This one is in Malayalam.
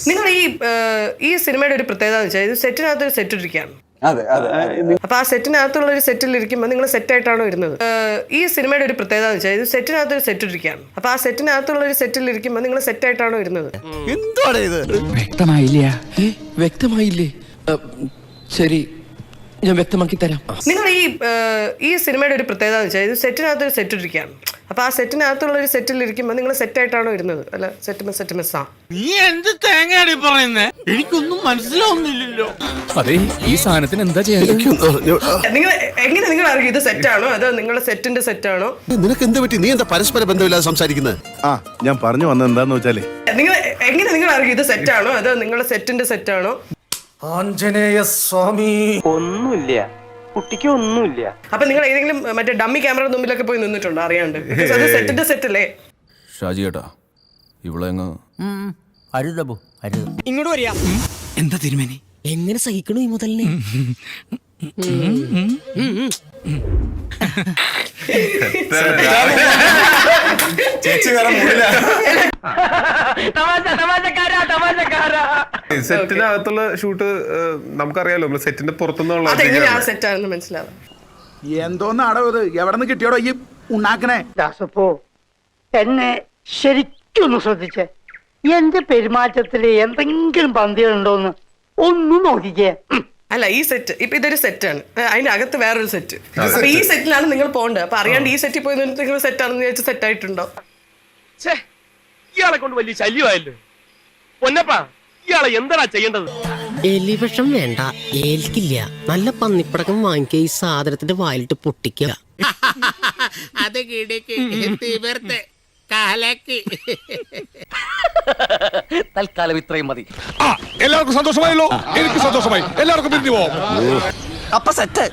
നിങ്ങൾ ഈ സിനിമയുടെ ഒരു പ്രത്യേകത എന്ന് വെച്ചാൽ ഇത് സെറ്റിനകത്ത് ഒരു സെറ്റ് ഇരിക്കുകയാണ്. അപ്പൊ ആ സെറ്റിനകത്തുള്ള ഒരു സെറ്റിൽ ഇരിക്കുമ്പോൾ നിങ്ങൾ സെറ്റായിട്ടാണോ ഇരുന്നത്? ഈ സിനിമയുടെ ഒരു പ്രത്യേകത എന്ന് വെച്ചാൽ ഇത് സെറ്റിനകത്ത് ഒരു സെറ്റ് ഇരിക്കുകയാണ്. അപ്പൊ ആ സെറ്റിനകത്തുള്ള ഒരു സെറ്റിൽ ഇരിക്കുമ്പോൾ നിങ്ങൾ സെറ്റായിട്ടാണോ ഇരുന്നത്? എന്താണ് ഇത്? വ്യക്തമായില്ലേ? ശരി, ഞാൻ വ്യക്തമാക്കി തരാം. നിങ്ങൾ ഈ സിനിമയുടെ ഒരു പ്രത്യേകത എന്ന് വെച്ചാൽ ഇത് സെറ്റിനകത്ത് ഒരു സെറ്റ് ഇരിക്കുകയാണ്. അപ്പൊ ആ സെറ്റിനകത്തുള്ള ഒരു സെറ്റിൽ ഇരിക്കുമ്പോൾ നിങ്ങൾ സെറ്റായിട്ടാണോ ഇരുന്നത്? അല്ല സെറ്റ് മിസ്സാ. നീ എന്ത് തേങ്ങയാടി പറയുന്നേ? എനിക്കൊന്നും മനസ്സിലാവുന്നില്ലല്ലോ. അതെ, ഈ സാധനത്തിന് എന്താ ചെയ്യാൻ? നിങ്ങൾ അറിയും ഇത് സെറ്റാണോ അതോ നിങ്ങളുടെ സെറ്റിന്റെ സെറ്റാണോ? നിനക്ക് എന്ത് പറ്റി? നീ എന്താ പരസ്പര ബന്ധമില്ലാതെ സംസാരിക്കുന്നത്? ഞാൻ പറഞ്ഞു വന്നത് എന്താന്ന് വെച്ചാലേ, നിങ്ങൾ അറിയും ഇത് സെറ്റാണോ അതോ നിങ്ങളുടെ സെറ്റിന്റെ സെറ്റാണോ? ആഞ്ജനേയ സ്വാമി. ഒന്നുമില്ല, കുട്ടിക്ക് ഒന്നുമില്ല. അപ്പൊ നിങ്ങൾ ഏതെങ്കിലും മറ്റേ ഡമ്മി ക്യാമറ മുമ്പിലൊക്കെ പോയി നിന്നിട്ടുണ്ടോ അറിയാണ്ട്? അത് സെറ്റിന്റെ സെറ്റല്ലേ? ഷാജി ഏട്ടാ, ഇവിടെ അരുതബു അരുത്. ഇങ്ങോട്ട് വരിക. എന്താ തിരുമേനി? എങ്ങനെ സഹിക്കണു ഈ മുതലിനെ? സെറ്റിനകത്തുള്ള ഷൂട്ട് നമുക്കറിയാലോ, നമ്മള് സെറ്റിന്റെ പുറത്തുനിന്നുള്ള സെറ്റാണെന്ന് മനസ്സിലാവും. എന്തോന്നാടോ ഇത്? എവിടെ നിന്ന് കിട്ടിയോടോ ഈ ഉണ്ടാക്കണേ? ദാസപ്പോ എന്നെ ശരിക്കൊന്ന് ശ്രദ്ധിച്ചേ. എന്റെ പെരുമാറ്റത്തില് എന്തെങ്കിലും പന്തികളുണ്ടോന്ന് ഒന്ന് നോക്കിക്കേ. അല്ല, ഈ സെറ്റ് ഇപ്പൊ ഇതൊരു സെറ്റാണ്, അതിന്റെ അകത്ത് വേറൊരു സെറ്റ്. അപ്പൊ ഈ സെറ്റിലാണ് നിങ്ങൾ പോകേണ്ടത്. അപ്പൊ അറിയാണ്ട് ഈ സെറ്റിൽ പോയി നിങ്ങൾ സെറ്റാണെന്ന് വിചാരിച്ച് സെറ്റായിട്ടുണ്ടോ? ഇയാളെ കൊണ്ട് വലിയ ശല്യമായല്ലോ. പൊന്നപ്പാ, ഇയാളെ എന്താ ചെയ്യേണ്ടത്? എലിവിഷം വേണ്ട, ഏൽക്കില്ല. നല്ല പന്നിപ്പടക്കം വാങ്ങിക്കുക, ഈ സാധനത്തിന്റെ വായിലിട്ട് പൊട്ടിക്കുക. അത് കിടക്ക് തീവർത്ത് കാലക്ക്. തൽക്കാലം ഇത്രയും മതി. എല്ലാവർക്കും സന്തോഷമായല്ലോ. എനിക്ക് സന്തോഷമായി. എല്ലാവർക്കും പിരിഞ്ഞു പോവാം. അപ്പൊ സെറ്റ്.